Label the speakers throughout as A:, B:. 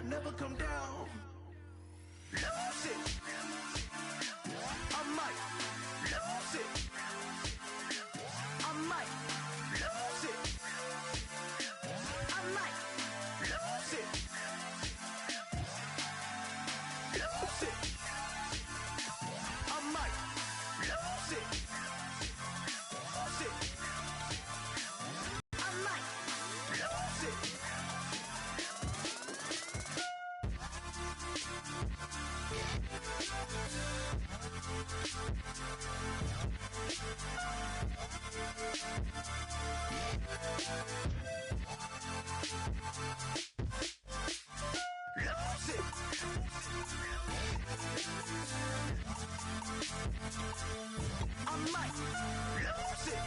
A: never come down. Lose it. I might lose it. I might lose it. I might lose it. Lose it. I might lose it. Lose it. I might lose it. I might lose it.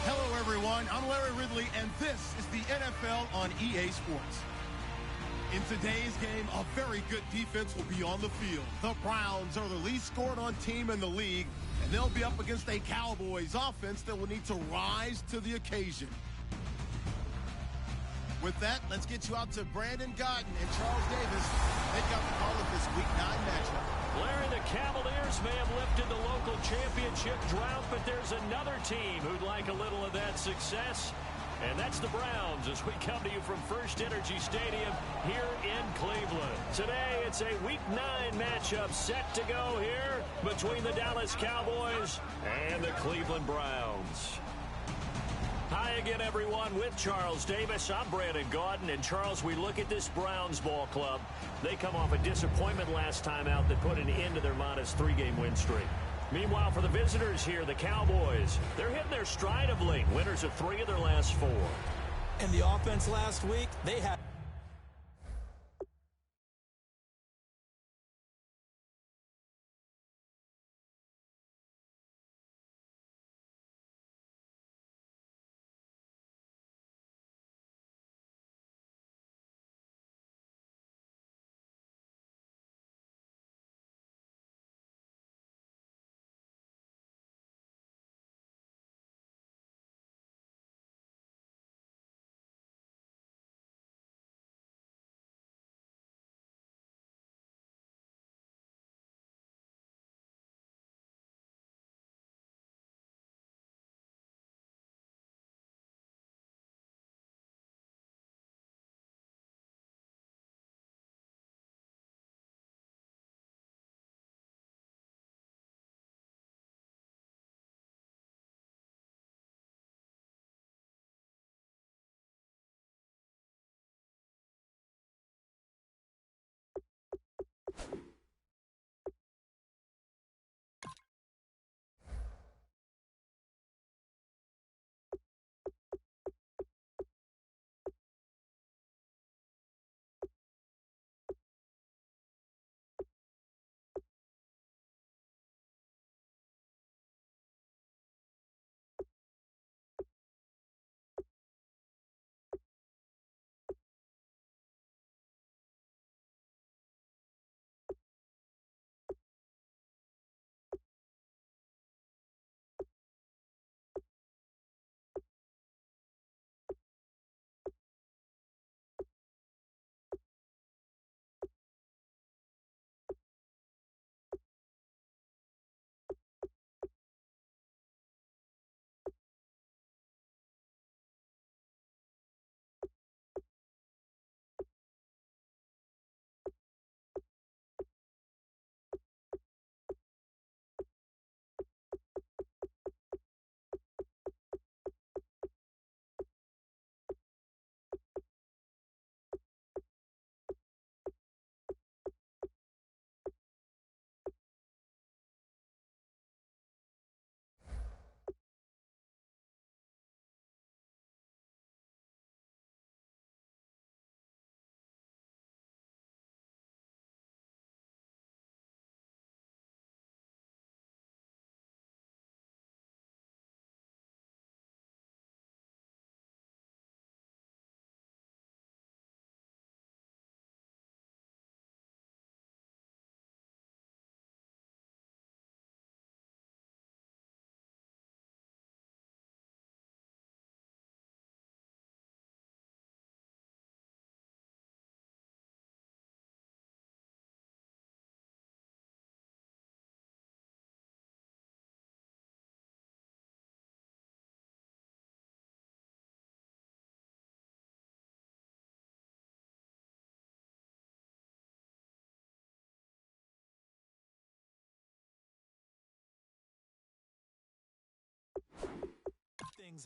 B: Hello, everyone. I'm Larry Ridley, and this is the NFL on EA Sports. In today's game, a very good defense will be on the field. The Browns are the least scored on team in the league, and they'll be up against a Cowboys offense that will need to rise to the occasion. With that, let's get you out to Brandon Gaudin and Charles Davis. They've got the call of this Week 9 matchup.
C: Larry, the Cavaliers may have lifted the local championship drought, but there's another team who'd like a little of that success, and that's the Browns as we come to you from First Energy Stadium here in Cleveland. Today, it's a Week 9 matchup set to go here between the Dallas Cowboys and the Cleveland Browns. Hi again, everyone, with Charles Davis. I'm Brandon Gaudin. And, Charles, we look at this Browns ball club. They come off a disappointment last time out that put an end to their modest 3-game win streak. Meanwhile, for the visitors here, the Cowboys, they're hitting their stride of late. Winners of 3 of their last 4.
D: And the offense last week, they had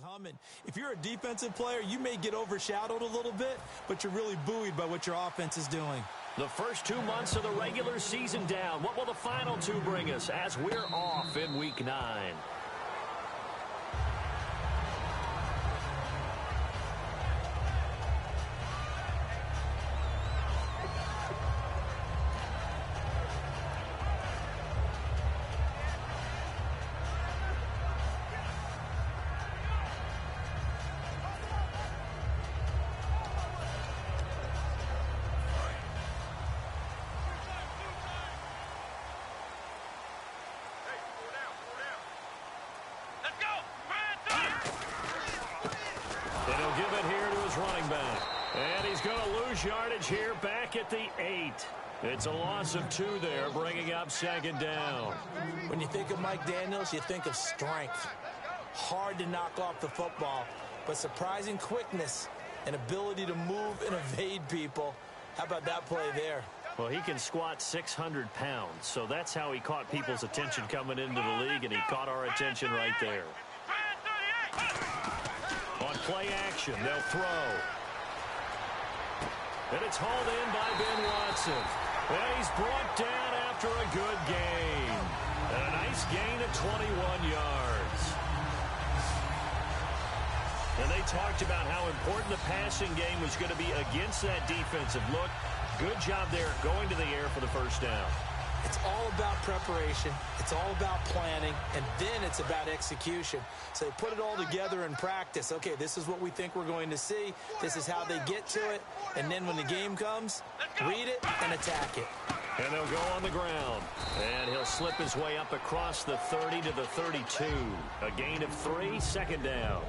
D: Humming. If you're a defensive player, you may get overshadowed a little bit, but you're really buoyed by what your offense is doing.
C: The first 2 months of the regular season down. What will the final 2 bring us as we're off in Week 9? Running back. And he's going to lose yardage here back at the 8. It's a loss of 2 there, bringing up 2nd down.
D: When you think of Mike Daniels, you think of strength. Hard to knock off the football, but surprising quickness and ability to move and evade people. How about that play there?
C: Well, he can squat 600 pounds, so that's how he caught people's attention coming into the league, and he caught our attention right there. On play action, they'll throw. And it's hauled in by Ben Watson. And he's brought down after a good gain. And a nice gain of 21 yards. And they talked about how important the passing game was going to be against that defensive look. Good job there going to the air for the first down.
D: It's all about preparation. It's all about planning. And then it's about execution. So they put it all together in practice. Okay, this is what we think we're going to see. This is how they get to it. And then when the game comes, read it and attack it.
C: And they'll go on the ground. And he'll slip his way up across the 30 to the 32. A gain of 3, 2nd down.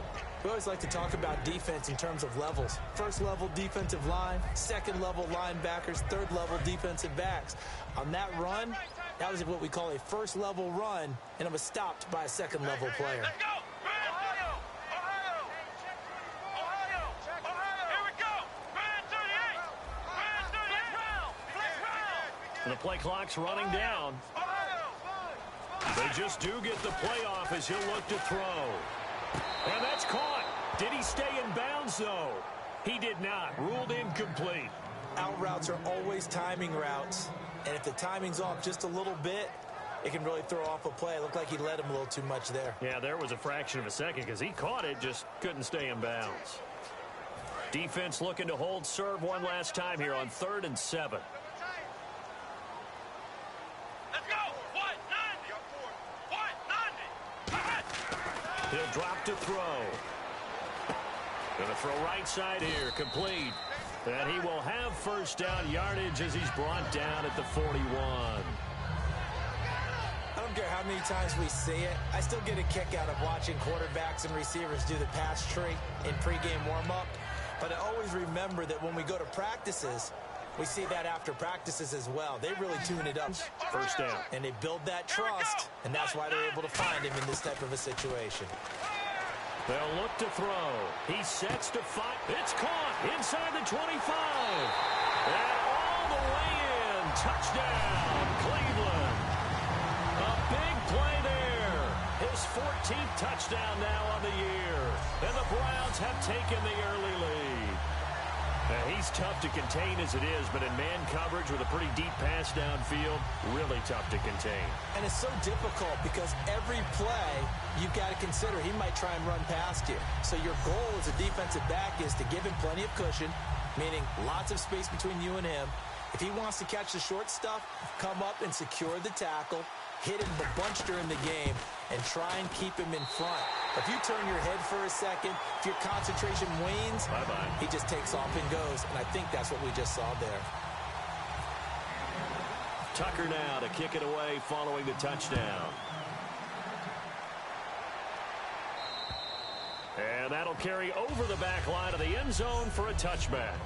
D: We always like to talk about defense in terms of levels. First level defensive line, second level linebackers, third level defensive backs. On that run, that was what we call a first level run, and it was stopped by a second level player.
A: Let's go! Ohio! Ohio! Ohio! Ohio! Here we go! Man 38! Man 38! Flex round!
C: And the play clock's running down. They just do get the play off as he'll look to throw. And that's caught. Did he stay in bounds, though? He did not. Ruled incomplete.
D: Out routes are always timing routes. And if the timing's off just a little bit, it can really throw off a play. It looked like he led him a little too much there.
C: Yeah, there was a fraction of a second because he caught it, just couldn't stay in bounds. Defense looking to hold serve one last time here on 3rd and 7.
A: Let's go! What? 90! What? 90!
C: He'll drop to throw. Going to throw right side here, complete. And he will have first down yardage as he's brought down at the 41.
D: I don't care how many times we see it. I still get a kick out of watching quarterbacks and receivers do the pass tree in pregame warm-up. But I always remember that when we go to practices, we see that after practices as well. They really tune it up.
C: First down.
D: And they build that trust, and that's why they're able to find him in this type of a situation.
C: They'll look to throw. He sets to fight. It's caught inside the 25. And all the way in. Touchdown, Cleveland. A big play there. His 14th touchdown now on the year. And the Browns have taken the early lead. Now, he's tough to contain as it is, but in man coverage with a pretty deep pass downfield, really tough to contain.
D: And it's so difficult because every play you've got to consider he might try and run past you. So your goal as a defensive back is to give him plenty of cushion, meaning lots of space between you and him. If he wants to catch the short stuff, come up and secure the tackle, hit him a bunch during the game, and try and keep him in front. If you turn your head for a second, if your concentration wanes,
C: bye-bye.
D: He just takes off and goes, and I think that's what we just saw there.
C: Tucker now to kick it away following the touchdown. And that'll carry over the back line of the end zone for a touchback.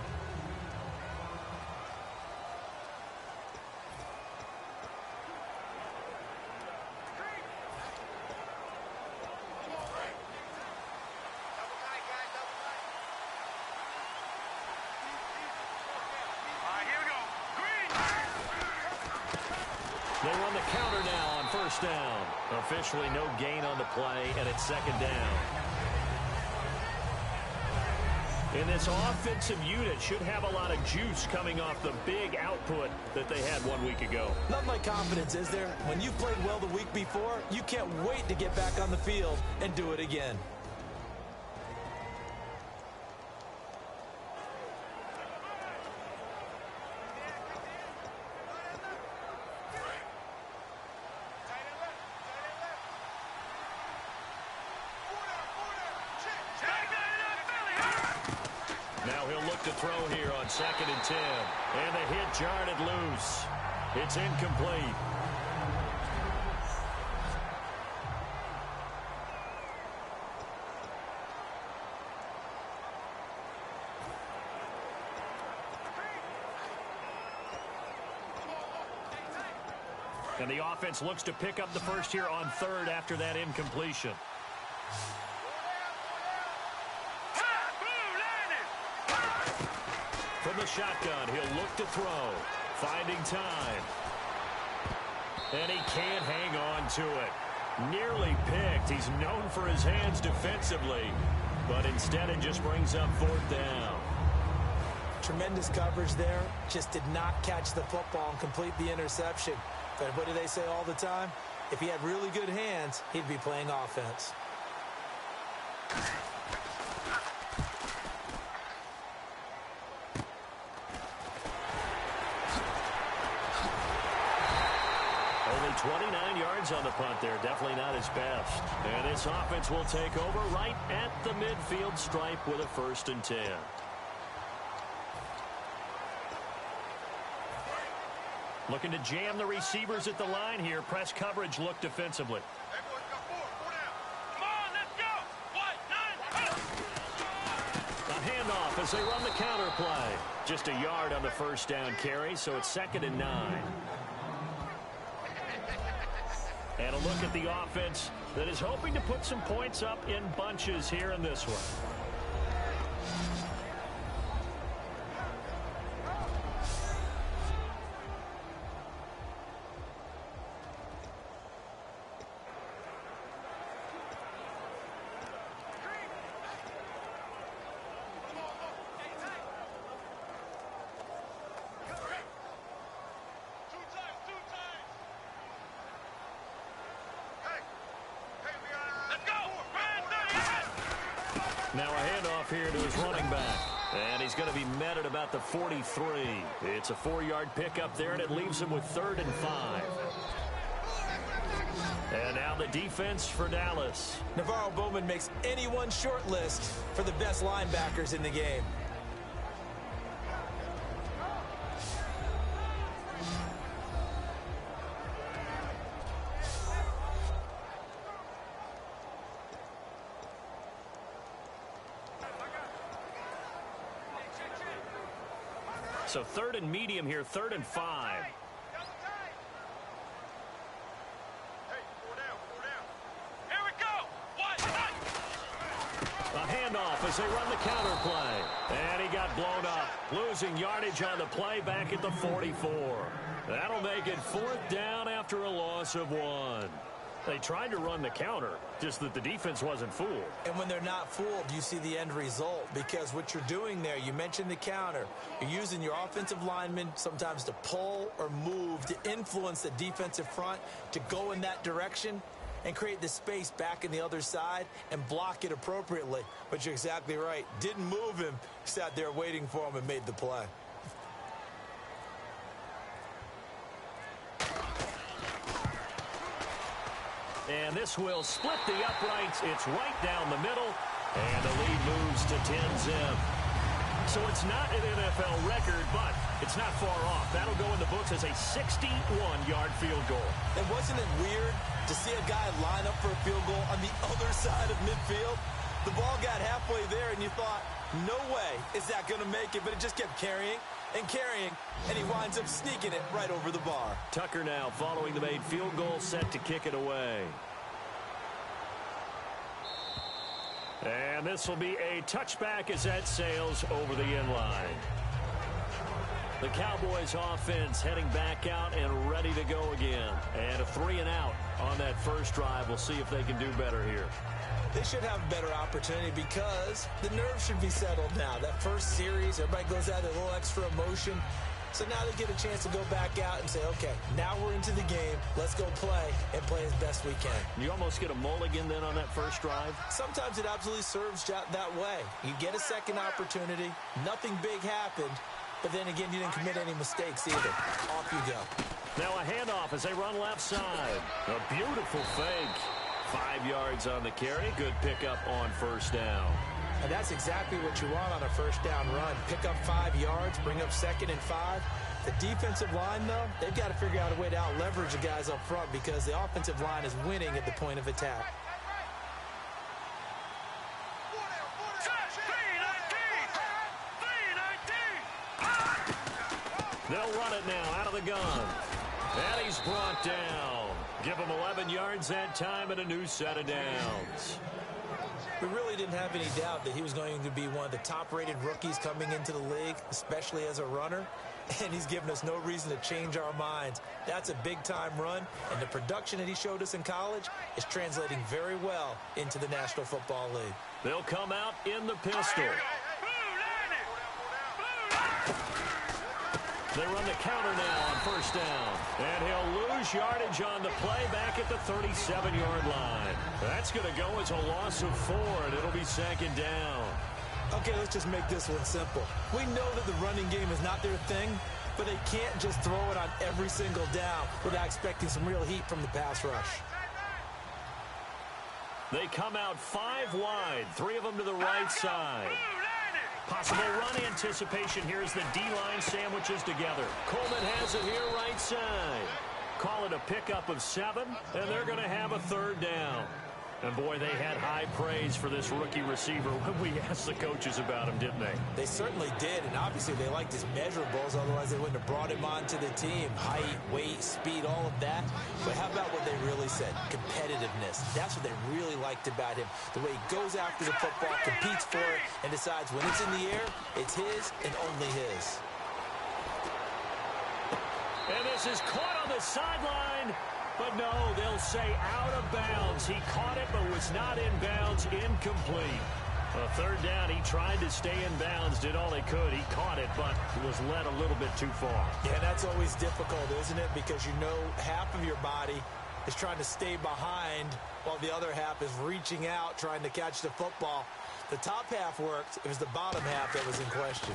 C: They run the counter now on first down. Officially no gain on the play, and it's second down. And this offensive unit should have a lot of juice coming off the big output that they had 1 week ago.
D: Nothing like confidence, is there? When you've played well the week before, you can't wait to get back on the field and do it again.
C: Now he'll look to throw here on 2nd and 10. And the hit jarred it loose. It's incomplete. And the offense looks to pick up the first here on 3rd after that incompletion. From the shotgun, he'll look to throw. Finding time. And he can't hang on to it. Nearly picked. He's known for his hands defensively. But instead it just brings up 4th down.
D: Tremendous coverage there. Just did not catch the football and complete the interception. But what do they say all the time? If he had really good hands, he'd be playing offense.
C: Only 29 yards on the punt there. Definitely not his best. And this offense will take over right at the midfield stripe with a 1st and 10. Looking to jam the receivers at the line here. Press coverage look defensively.
A: Come on, let's go. 1, 9,
C: A handoff as they run the counter play. Just a yard on the 1st down carry, so it's 2nd and 9. And a look at the offense that is hoping to put some points up in bunches here in this one. Now a handoff here to his running back. And he's going to be met at about the 43. It's a 4-yard pickup there, and it leaves him with 3rd and 5. And now the defense for Dallas.
D: Navarro Bowman makes anyone short list for the best linebackers in the game.
C: So 3rd and medium here, 3rd and 5.
A: Here we go. 1, 9.
C: A handoff as they run the counter play. And he got blown up. Losing yardage on the play back at the 44. That'll make it 4th down after a loss of 1. They tried to run the counter, just that the defense wasn't fooled.
D: And when they're not fooled, you see the end result. Because what you're doing there, you mentioned the counter. You're using your offensive linemen sometimes to pull or move to influence the defensive front to go in that direction and create the space back in the other side and block it appropriately. But you're exactly right. Didn't move him. Sat there waiting for him and made the play.
C: And this will split the uprights. It's right down the middle. And the lead moves to 10-zip. So it's not an NFL record, but it's not far off. That'll go in the books as a 61-yard field goal.
D: And wasn't it weird to see a guy line up for a field goal on the other side of midfield? The ball got halfway there, and you thought, no way is that going to make it. But it just kept carrying and carrying, and he winds up sneaking it right over the bar.
C: Tucker now following the made field goal, set to kick it away. And this will be a touchback as that sails over the end line. The Cowboys offense heading back out and ready to go again. And a 3-and-out on that first drive. We'll see if they can do better here.
D: They should have a better opportunity because the nerves should be settled now. That first series, everybody goes out with a little extra emotion. So now they get a chance to go back out and say, okay, now we're into the game. Let's go play and play as best we can.
C: You almost get a mulligan then on that first drive?
D: Sometimes it absolutely serves that way. You get a second opportunity. Nothing big happened. But then again, you didn't commit any mistakes either. Off you go.
C: Now a handoff as they run left side. A beautiful fake. 5 yards on the carry. Good pickup on first down.
D: And that's exactly what you want on a first down run. Pick up 5 yards, bring up 2nd and 5. The defensive line, though, they've got to figure out a way to out-leverage the guys up front because the offensive line is winning at the point of attack.
C: They'll run it now out of the gun. And he's brought down. Give him 11 yards that time and a new set of downs.
D: We really didn't have any doubt that he was going to be one of the top-rated rookies coming into the league, especially as a runner. And he's given us no reason to change our minds. That's a big-time run, and the production that he showed us in college is translating very well into the National Football League.
C: They'll come out in the pistol. They run the counter now on first down. And he'll lose yardage on the play back at the 37-yard line. That's going to go as a loss of 4, and it'll be 2nd down.
D: Okay, let's just make this one simple. We know that the running game is not their thing, but they can't just throw it on every single down without expecting some real heat from the pass rush.
C: They come out 5 wide, 3 of them to the right side. Possible run anticipation here as the D-line sandwiches together. Coleman has it here right side. Call it a pickup of 7, and they're going to have a 3rd down. And, boy, they had high praise for this rookie receiver when we asked the coaches about him, didn't they?
D: They certainly did, and obviously they liked his measurables. Otherwise, they wouldn't have brought him onto the team. Height, weight, speed, all of that. But how about what they really said? Competitiveness. That's what they really liked about him. The way he goes after the football, competes for it, and decides when it's in the air, it's his and only his.
C: And this is caught on the sideline. But no, they'll say out of bounds. He caught it but was not in bounds. Incomplete. A 3rd down, he tried to stay in bounds, did all he could. He caught it, but was led a little bit too far.
D: Yeah, that's always difficult, isn't it? Because you know half of your body is trying to stay behind while the other half is reaching out, trying to catch the football. The top half worked. It was the bottom half that was in question.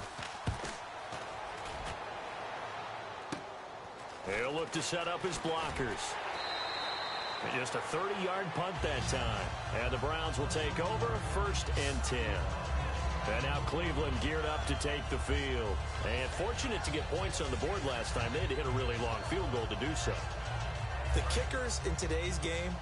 C: He'll look to set up his blockers. Just a 30-yard punt that time. And the Browns will take over 1st and 10. And now Cleveland geared up to take the field. And fortunate to get points on the board last time. They had to hit a really long field goal to do so.
D: The kickers in today's game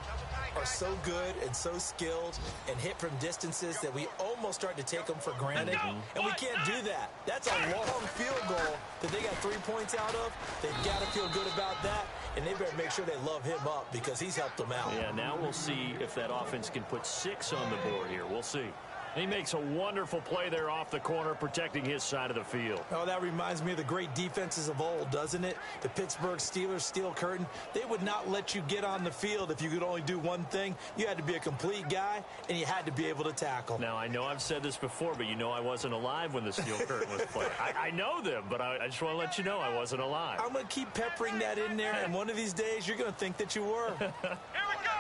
D: are so good and so skilled and hit from distances that we almost start to take them for granted. And we can't do that. That's a long field goal that they got 3 points out of. They've got to feel good about that. And they better make sure they love him up because he's helped them out.
C: Yeah, now we'll see if that offense can put 6 on the board here. We'll see. He makes a wonderful play there off the corner, protecting his side of the field.
D: Oh, that reminds me of the great defenses of old, doesn't it? The Pittsburgh Steelers steel curtain. They would not let you get on the field if you could only do one thing. You had to be a complete guy, and you had to be able to tackle.
C: Now, I know I've said this before, but you know I wasn't alive when the steel curtain was played. I know them, but I just want to let you know I wasn't alive.
D: I'm going to keep peppering that in there, and one of these days you're going to think that you were.
A: Here we go.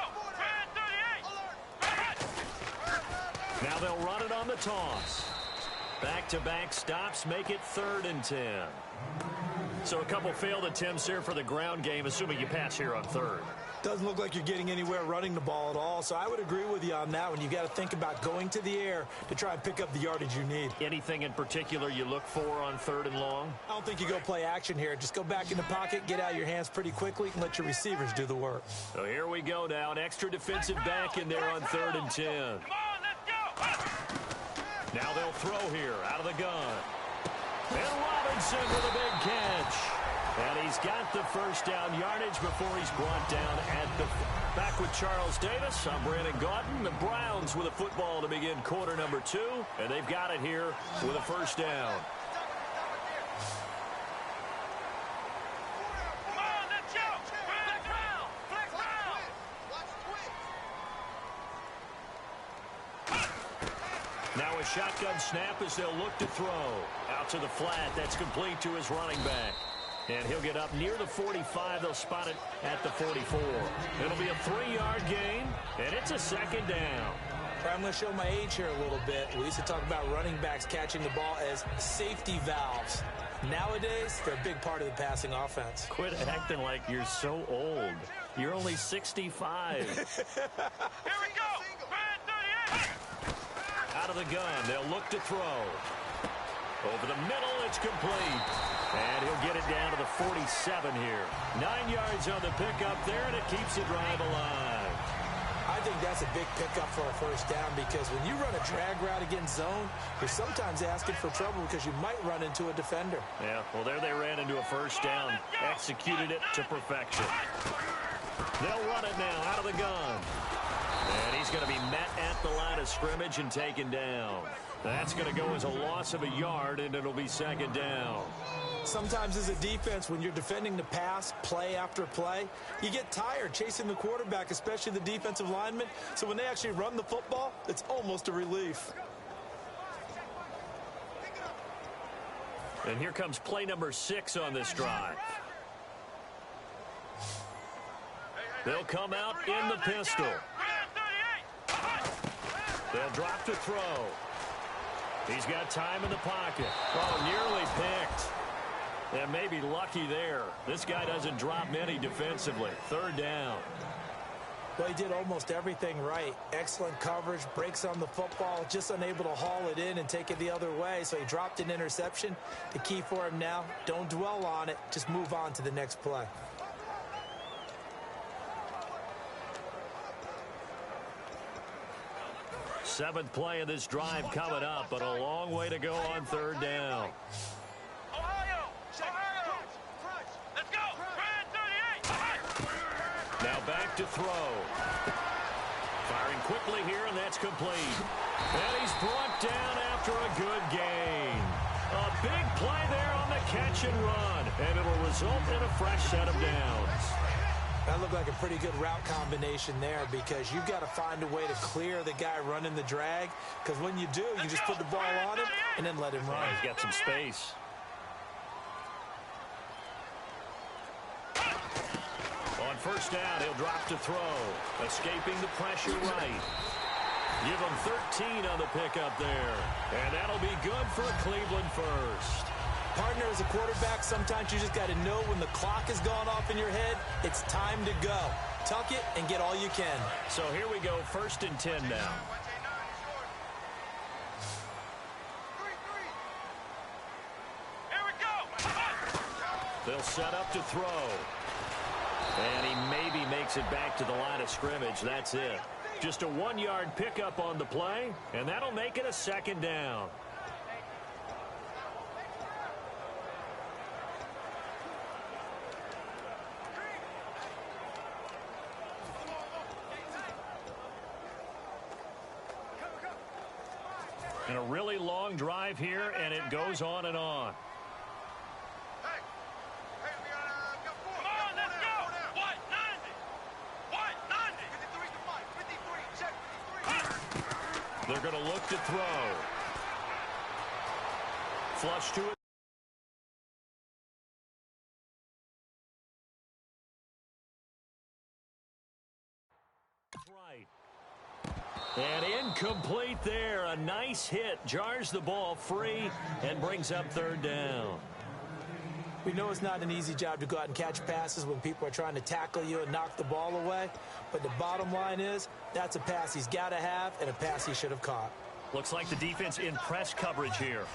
C: Now they'll run it on the toss. Back-to-back stops make it 3rd and 10. So a couple failed attempts here for the ground game, assuming you pass here on 3rd.
D: Doesn't look like you're getting anywhere running the ball at all, so I would agree with you on that one. You got to think about going to the air to try and pick up the yardage you need.
C: Anything in particular you look for on 3rd and long?
D: I don't think you go play action here. Just go back in the pocket, get out your hands pretty quickly, and let your receivers do the work.
C: So here we go now. An extra defensive back in there on 3rd and 10.
A: Come on, let's go.
C: Now they'll throw here out of the gun. And Robinson with a big catch. And he's got the first down yardage before he's brought down at the back with Charles Davis. I'm Brandon Gaudin. The Browns with a football to begin quarter number 2. And they've got it here with a first down. Now a shotgun snap as they'll look to throw. Out to the flat. That's complete to his running back. And he'll get up near the 45. They'll spot it at the 44. It'll be a 3-yard gain, and it's a second down.
D: I'm going to show my age here a little bit. We used to talk about running backs catching the ball as safety valves. Nowadays, they're a big part of the passing offense.
C: Quit acting like you're so old. You're only 65.
A: Here we go. Man 38.
C: Out of the gun. They'll look to throw. Over the middle, it's complete. And he'll get it down to the 47 here. 9 yards on the pickup there, and it keeps the drive alive.
D: I think that's a big pickup for a first down because when you run a drag route against zone, you're sometimes asking for trouble because you might run into a defender.
C: Yeah, well, there they ran into a first down. Executed it to perfection. They'll run it now out of the gun. And he's going to be met at the line of scrimmage and taken down. That's going to go as a loss of a yard, and it'll be second down.
D: Sometimes as a defense, when you're defending the pass, play after play, you get tired chasing the quarterback, especially the defensive lineman. So when they actually run the football, it's almost a relief.
C: And here comes play number 6 on this drive. They'll come out in the pistol. They'll drop to throw. He's got time in the pocket. Oh, nearly picked. And maybe lucky there. This guy doesn't drop many defensively. Third down.
D: Well, he did almost everything right. Excellent coverage, breaks on the football, just unable to haul it in and take it the other way. So he dropped an interception. The key for him now, don't dwell on it. Just move on to the next play.
C: Seventh play of this drive coming up, but a long way to go on third down.
A: Ohio! Let's go! Man 38!
C: Now back to throw. Firing quickly here, and that's complete. And he's brought down after a good gain. A big play there on the catch and run, and it'll result in a fresh set of downs.
D: That looked like a pretty good route combination there because you've got to find a way to clear the guy running the drag because when you do, you just put the ball on him and then let him run.
C: He's got some space. On first down, he'll drop to throw. Escaping the pressure right. Give him 13 on the pickup there. And that'll be good for a Cleveland first.
D: Partner, as a quarterback, sometimes you just got to know when the clock has gone off in your head, it's time to go. Tuck it and get all you can.
C: So here we go, 1st and 10 now.
A: Here we go!
C: They'll set up to throw. And he maybe makes it back to the line of scrimmage. That's it. Just a 1-yard pickup on the play, and that'll make it a second down. And a really long drive here, and it goes on and on.
A: Come on, let's go! What? 90! What? 90!
C: They're going to look to throw. Flush to it. Right. And incomplete there. A nice hit. Jars the ball free and brings up third down.
D: We know it's not an easy job to go out and catch passes when people are trying to tackle you and knock the ball away. But the bottom line is that's a pass he's got to have and a pass he should have caught.
C: Looks like the defense in press coverage here.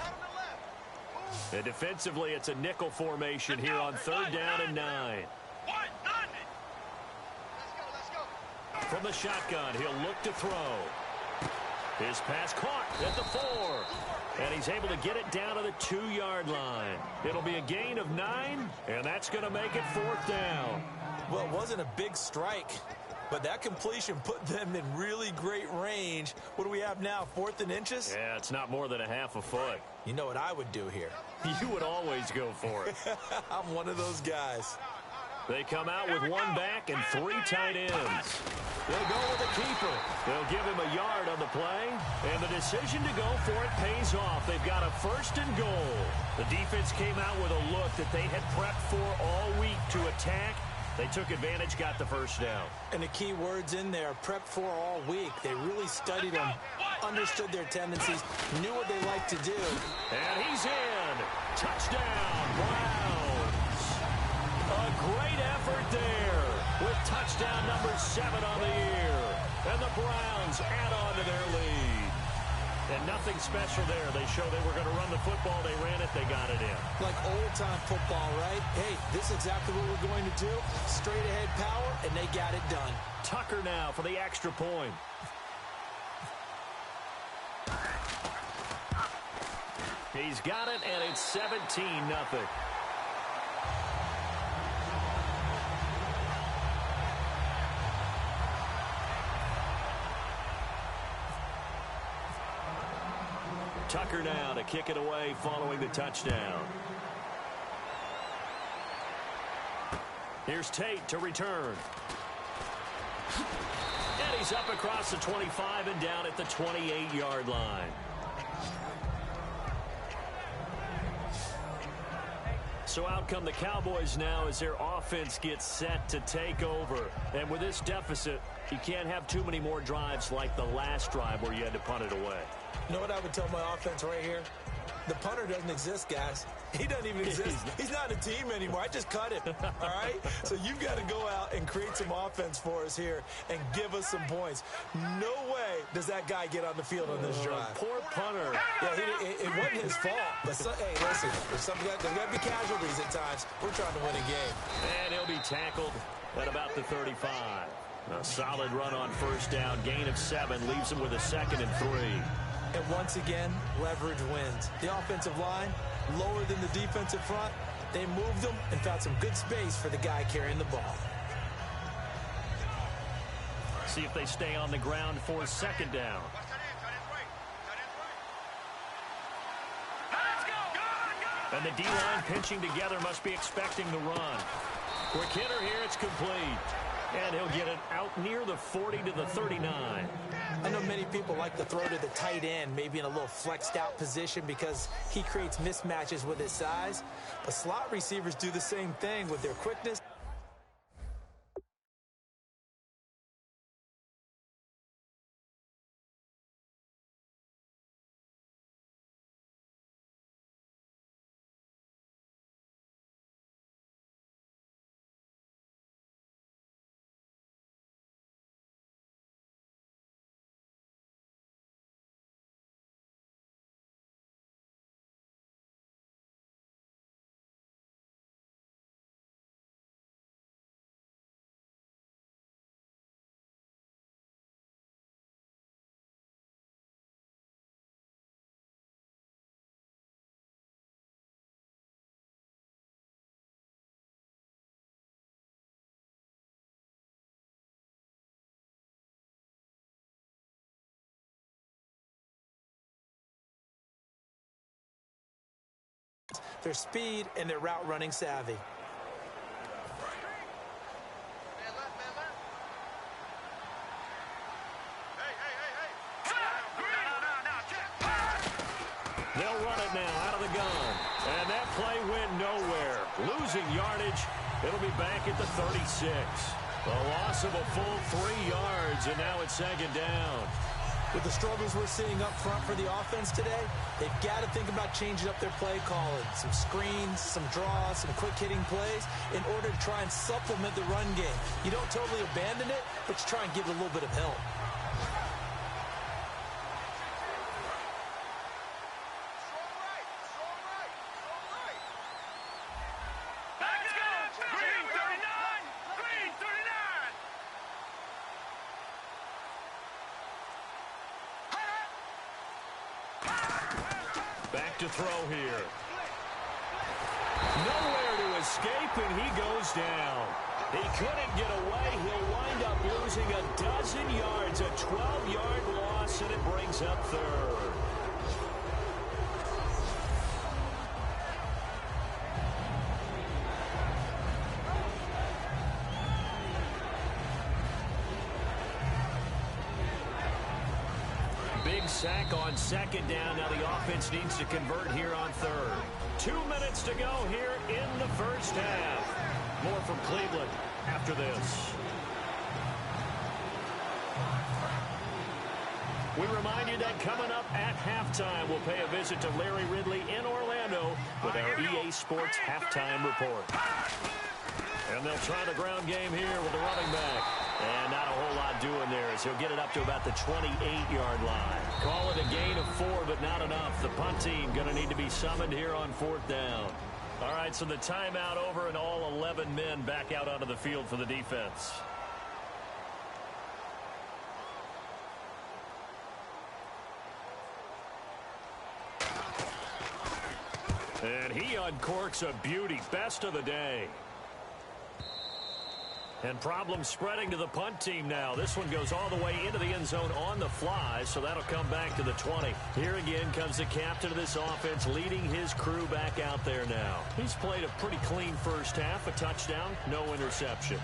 C: And defensively, it's a nickel formation here on third down and 9.
A: What? 90!
C: From the shotgun, he'll look to throw. His pass caught at the 4. And he's able to get it down to the 2-yard line. It'll be a gain of 9, and that's going to make it 4th down.
D: Well, it wasn't a big strike, but that completion put them in really great range. What do we have now, 4th and inches?
C: Yeah, it's not more than a half a foot.
D: You know what I would do here?
C: You would always go for it.
D: I'm one of those guys.
C: They come out with one back and 3 tight ends. They'll go with a keeper. They'll give him a yard on the play, and the decision to go for it pays off. They've got a 1st and goal. The defense came out with a look that they had prepped for all week to attack. They took advantage, got the 1st down. And the key words in there, prep for all week. They really studied them, understood their tendencies, knew what they like to do. And he's in. Touchdown, Browns. A great effort there with touchdown number 7 on the year. And the Browns add on to their lead. And nothing special there. They show they were going to run the football. They ran it. They got it in. Like old-time football, right? Hey, this is exactly what we're going to do. Straight-ahead power, and they got it done. Tucker now for the extra point. He's got it, and it's 17-0. Tucker now to kick it away following the touchdown. Here's Tate to return. And he's up across the 25 and down at the 28-yard line. So out come the Cowboys now as their offense gets set to take over. And with this deficit, you can't have too many more drives like the last drive where you had to punt it away. You know what I would tell my offense right here? The punter doesn't exist, guys. He doesn't even exist. He's not a team anymore. I just cut him, all right? So you've got to go out and create some offense for us here and give us some points. No way does that guy get on the field on this drive. Poor punter. Yeah, it wasn't his fault. But, hey, listen, there's got to be casualties at times. We're trying to win a game. And he'll be tackled at about the 35. A solid run on 1st down. Gain of 7 leaves him with a 2nd and 3. And once again, leverage wins. The offensive line, lower than the defensive front. They moved them and found some good space for the guy carrying the ball. See if they stay on the ground for 2nd down. And the D-line pinching together must be expecting the run. Quick hitter here, it's complete. And he'll get it out near the 40 to the 39. I know many people like to throw to the tight end, maybe in a little flexed out position because he creates mismatches with his size. But slot receivers do the same thing with their quickness. Their speed and their route running savvy. They'll run it now out of the gun. And that play went nowhere. Losing yardage. It'll be back at the 36. A loss of a full 3 yards, and now it's 2nd down. With the struggles we're seeing up front for the offense today, they've got to think about changing up their play calling. Some screens, some draws, some quick-hitting plays in order to try and supplement the run game. You don't totally abandon it, but you try and give it a little bit of help. To throw here. Nowhere to escape, and he goes down. He couldn't get away. He'll wind up losing a dozen yards, a 12-yard loss, and it brings up 3rd. sack on second down. Now the offense needs to convert here on third. 2 minutes to go here in the first half. More from Cleveland after this. We remind you that coming up at halftime, we'll pay a visit to Larry Ridley in Orlando with our EA Sports Halftime Report. And they'll try the ground game here with the running back. And not a whole lot doing there as he'll get it up to about the 28-yard line. Call it a gain of 4, but not enough. The punt team going to need to be summoned here on fourth down. All right, so the timeout over and all 11 men back out onto the field for the defense. And he uncorks a beauty. Best of the day. And problems spreading to the punt team now. This one goes all the way into the end zone on the fly, so that'll come back to the 20. Here again comes the captain of this offense leading his crew back out there now. He's played a pretty clean first half, a touchdown, no interceptions.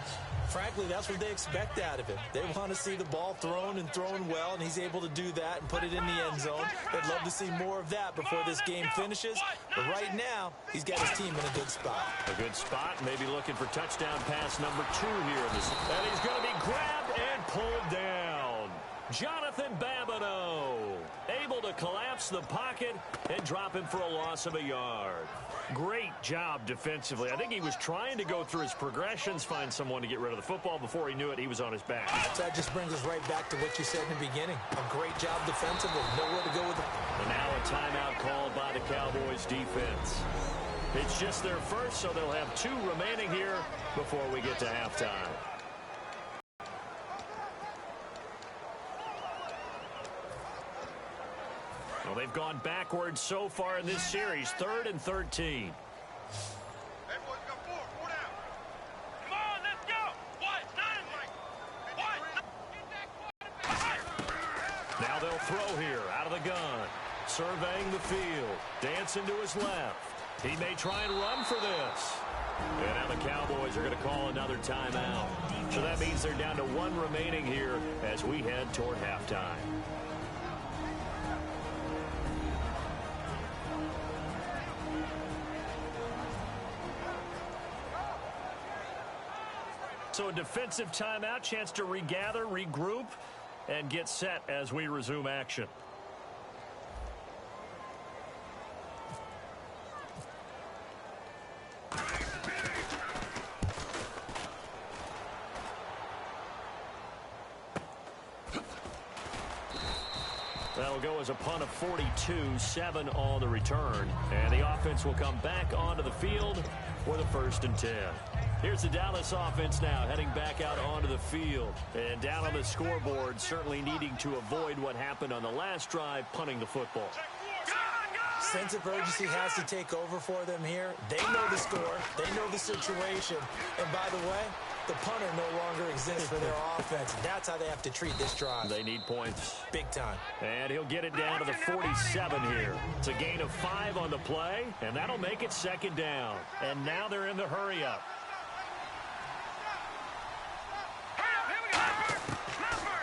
D: Frankly, that's what they expect out of him. They want to see the ball thrown and thrown well, and he's able to do that and put it in the end zone. They'd love to see more of that before this game finishes. But right now, he's got his team in a good spot.
C: A good spot, maybe looking for touchdown pass number 2 here in this. And he's going to be grabbed and pulled down. Jonathan Babineau able to collapse the pocket and drop him for a loss of a yard. Great job defensively. I think he was trying to go through his progressions, find someone to get rid of the football. Before he knew it, he was on his back.
D: So that just brings us right back to what you said in the beginning. A great job defensively. Nowhere to go with it.
C: And now a timeout called by the Cowboys defense. It's just their first, so they'll have 2 remaining here before we get to halftime. Well, they've gone backwards so far in this series. 3rd and 13. Now they'll throw here out of the gun. Surveying the field. Dancing to his left. He may try and run for this. And now the Cowboys are going to call another timeout. So that means they're down to 1 remaining here as we head toward halftime. So a defensive timeout, chance to regather, regroup, and get set as we resume action. That'll go as a punt of 42, 7 on the return. And the offense will come back onto the field for the 1st and 10. Here's the Dallas offense now heading back out onto the field. And down on the scoreboard, certainly needing to avoid what happened on the last drive, punting the football.
D: Sense of urgency has to take over for them here. They know the score. They know the situation. And by the way, the punter no longer exists for their offense. That's how they have to treat this drive.
C: They need points.
D: Big time.
C: And he'll get it down to the 47 here. It's a gain of 5 on the play, and that'll make it 2nd down. And now they're in the hurry-up.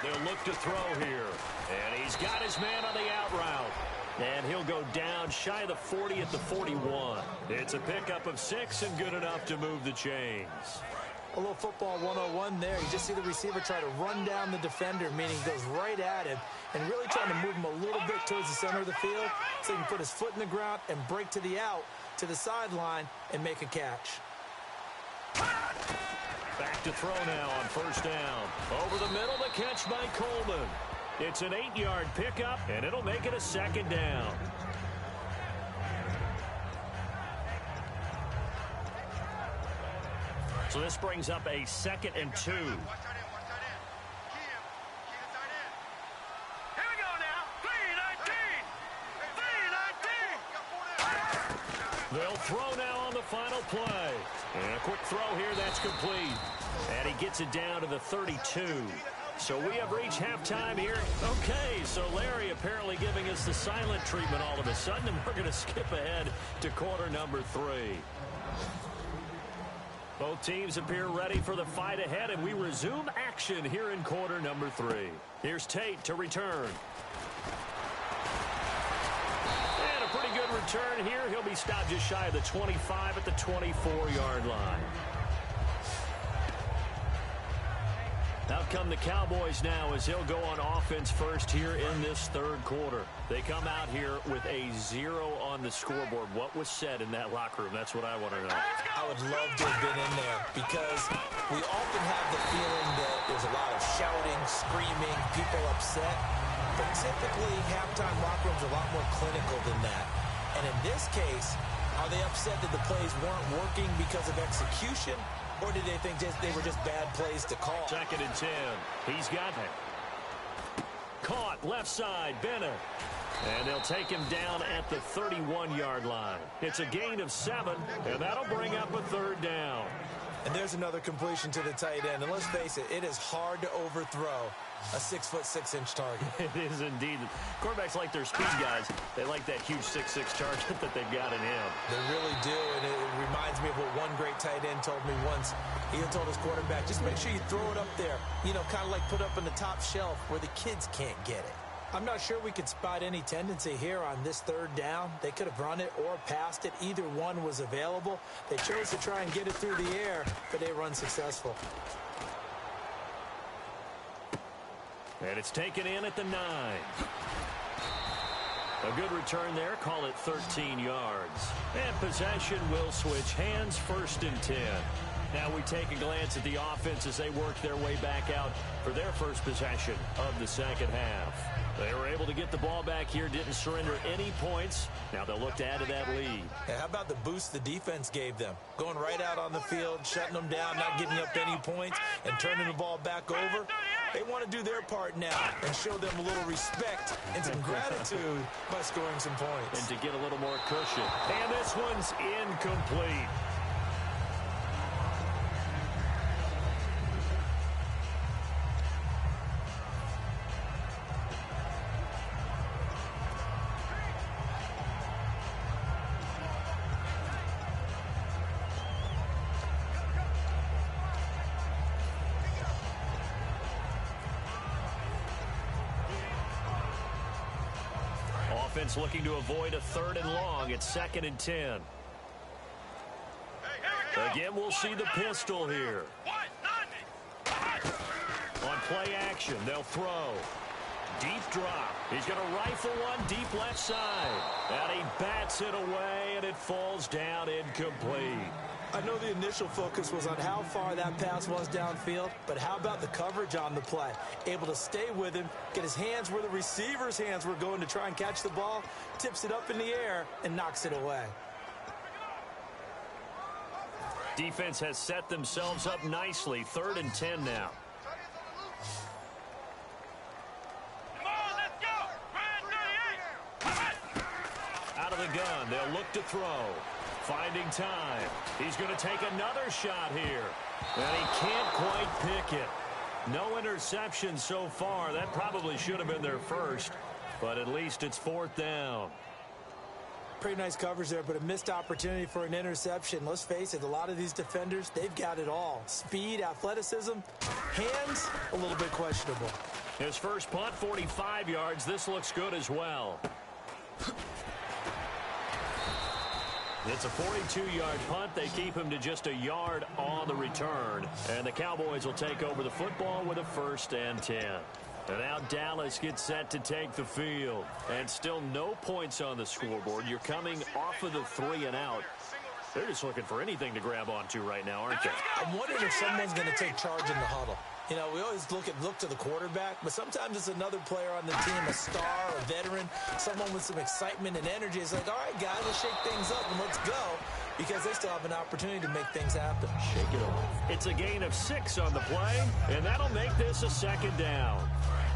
C: They'll look to throw here. And he's got his man on the out route. And he'll go down shy of the 40 at the 41. It's a pickup of 6 and good enough to move the chains.
D: A little football 101 there. You just see the receiver try to run down the defender, meaning he goes right at him and really trying to move him a little bit towards the center of the field so he can put his foot in the ground and break to the out, to the sideline, and make a catch.
C: Back to throw now on 1st down. Over the middle, the catch by Coleman. It's an 8-yard pickup, and it'll make it a 2nd down. So this brings up a 2nd and 2. They'll throw now on the final play. And a quick throw here, that's complete. And he gets it down to the 32. So we have reached halftime here. Okay, so Larry apparently giving us the silent treatment all of a sudden, and we're going to skip ahead to quarter number 3. Both teams appear ready for the fight ahead, and we resume action here in quarter number 3. Here's Tate to return. return here. He'll be stopped just shy of the 25 at the 24-yard line. Out come the Cowboys now as he'll go on offense first here in this third quarter. They come out here with a 0 on the scoreboard. What was said in that locker room? That's what I want to know.
D: I would love to have been in there because we often have the feeling that there's a lot of shouting, screaming, people upset. But typically, halftime locker rooms are a lot more clinical than that. And in this case, are they upset that the plays weren't working because of execution? Or did they think they were just bad plays to call?
C: 2nd and 10. He's got it. Caught left side, Bennett. And they'll take him down at the 31-yard line. It's a gain of 7, and that'll bring up a 3rd down.
D: And there's another completion to the tight end. And let's face it, it is hard to overthrow a 6'6" target.
C: It is indeed. Quarterbacks like their speed guys. They like that huge 6'6" target that they've got in him.
D: They really do, and it reminds me of what one great tight end told me once. He told his quarterback, just make sure you throw it up there, kind of like put up in the top shelf where the kids can't get it. I'm not sure we could spot any tendency here on this 3rd down. They could have run it or passed it. Either one was available. They chose to try and get it through the air, but they run successful.
C: And it's taken in at the 9. A good return there. Call it 13 yards. And possession will switch hands. 1st and 10. Now we take a glance at the offense as they work their way back out for their first possession of the second half. They were able to get the ball back here, didn't surrender any points. Now they'll look to add to that lead.
D: Yeah, how about the boost the defense gave them? Going right out on the field, shutting them down, not giving up any points, and turning the ball back over. They want to do their part now and show them a little respect and some gratitude by scoring some points.
C: And to get a little more cushion. And this one's incomplete. Offense looking to avoid a 3rd and long. It's 2nd and 10. Again, we'll see the pistol here. On play action, they'll throw. Deep drop. He's going to rifle one deep left side. And he bats it away, and it falls down incomplete.
D: I know the initial focus was on how far that pass was downfield, but how about the coverage on the play? Able to stay with him, get his hands where the receiver's hands were going to try and catch the ball, tips it up in the air, and knocks it away.
C: Defense has set themselves up nicely. 3rd and 10 now. Out of the gun, they'll look to throw. Finding time. He's going to take another shot here. And he can't quite pick it. No interception so far. That probably should have been their first. But at least it's 4th down.
D: Pretty nice coverage there, but a missed opportunity for an interception. Let's face it, a lot of these defenders, they've got it all. Speed, athleticism, hands, a little bit questionable.
C: His first punt, 45 yards. This looks good as well. It's a 42-yard punt. They keep him to just a yard on the return. And the Cowboys will take over the football with a 1st and 10. And now Dallas gets set to take the field. And still no points on the scoreboard. You're coming off of the 3 and out. They're just looking for anything to grab onto right now, aren't they?
D: I'm wondering if someone's going to take charge in the huddle. You know, we always look to the quarterback, but sometimes it's another player on the team, a star, a veteran, someone with some excitement and energy. It's like, all right, guys, let's shake things up and let's go, because they still have an opportunity to make things happen.
C: Shake it off. It's a gain of 6 on the play, and that'll make this a 2nd down.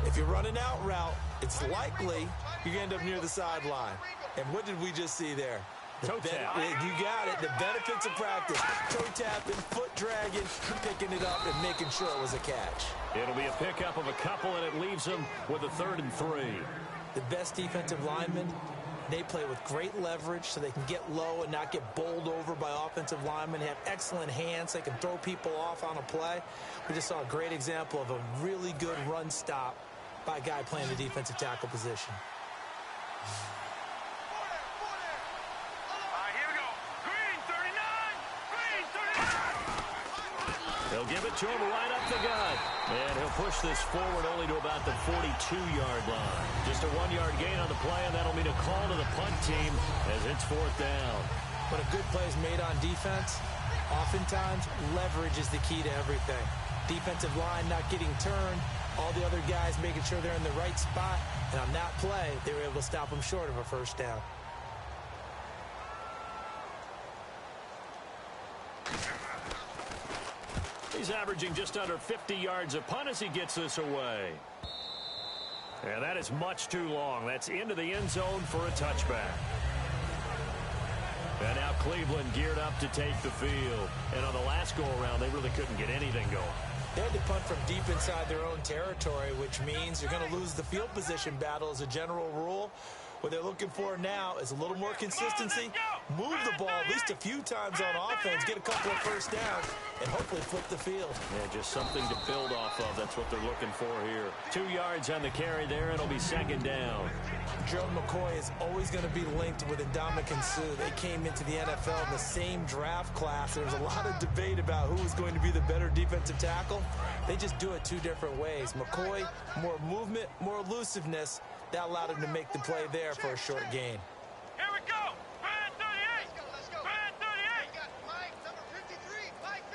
D: If you're running out route, it's likely you're going to end up near the sideline. And what did we just see there?
C: Toe tap.
D: You got it. The benefits of practice. Toe tapping, foot dragging, picking it up, and making sure it was a catch.
C: It'll be a pickup of a couple, and it leaves them with a 3rd and 3.
D: The best defensive linemen, they play with great leverage so they can get low and not get bowled over by offensive linemen. They have excellent hands. They can throw people off on a play. We just saw a great example of a really good run stop by a guy playing the defensive tackle position.
C: They'll give it to him right up the gut. And he'll push this forward only to about the 42-yard line. Just a 1-yard gain on the play, and that'll mean a call to the punt team as it's 4th down.
D: When a good play is made on defense, oftentimes leverage is the key to everything. Defensive line not getting turned, all the other guys making sure they're in the right spot, and on that play, they were able to stop them short of a 1st down.
C: He's averaging just under 50 yards a punt as he gets this away. And that is much too long. That's into the end zone for a touchback. And now Cleveland geared up to take the field. And on the last go-around, they really couldn't get anything going.
D: They had to punt from deep inside their own territory, which means you're going to lose the field position battle as a general rule. What they're looking for now is a little more consistency, move the ball at least a few times on offense, get a couple of 1st downs, and hopefully flip the field.
C: Yeah, just something to build off of. That's what they're looking for here. 2 yards on the carry there. It'll be 2nd down.
D: Gerald McCoy is always going to be linked with Ndamukong Suh. They came into the NFL in the same draft class. There's a lot of debate about who was going to be the better defensive tackle. They just do it 2 different ways. McCoy, more movement, more elusiveness. That allowed him to make the play there for a short gain.
A: Here we go. Brand 38. Let's go. Brand 38. Got Mike, number 53. Mike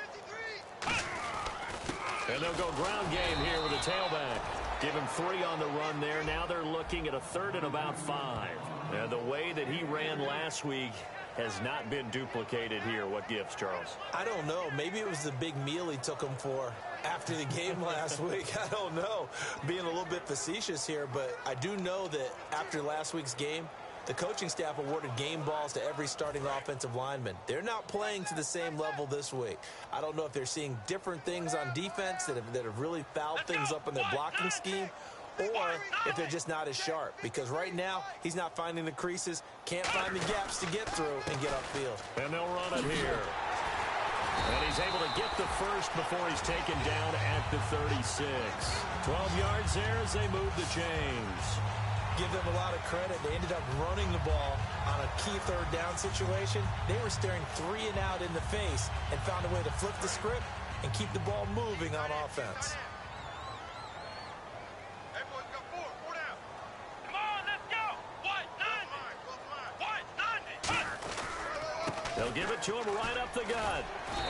A: 53.
C: And they'll go ground game here with a tailback. Give him 3 on the run there. Now they're looking at a 3rd and about 5. And the way that he ran last week has not been duplicated here. What gives, Charles?
D: I don't know. Maybe it was the big meal he took him for after the game last week. I don't know. Being a little bit facetious here, but I do know that after last week's game, the coaching staff awarded game balls to every starting offensive lineman. They're not playing to the same level this week. I don't know if they're seeing different things on defense that have really fouled things up in their blocking scheme, or if they're just not as sharp. Because right now, he's not finding the creases, can't find the gaps to get through and get upfield.
C: And they'll run it here. And he's able to get the 1st before he's taken down at the 36. 12 yards there as they move the chains.
D: Give them a lot of credit. They ended up running the ball on a key 3rd down situation. They were staring 3 and out in the face and found a way to flip the script and keep the ball moving on offense.
A: Hey, boys, got 4 down. Come on, let's go. What? 90. What? 90.
C: They'll give it to him right up the gut.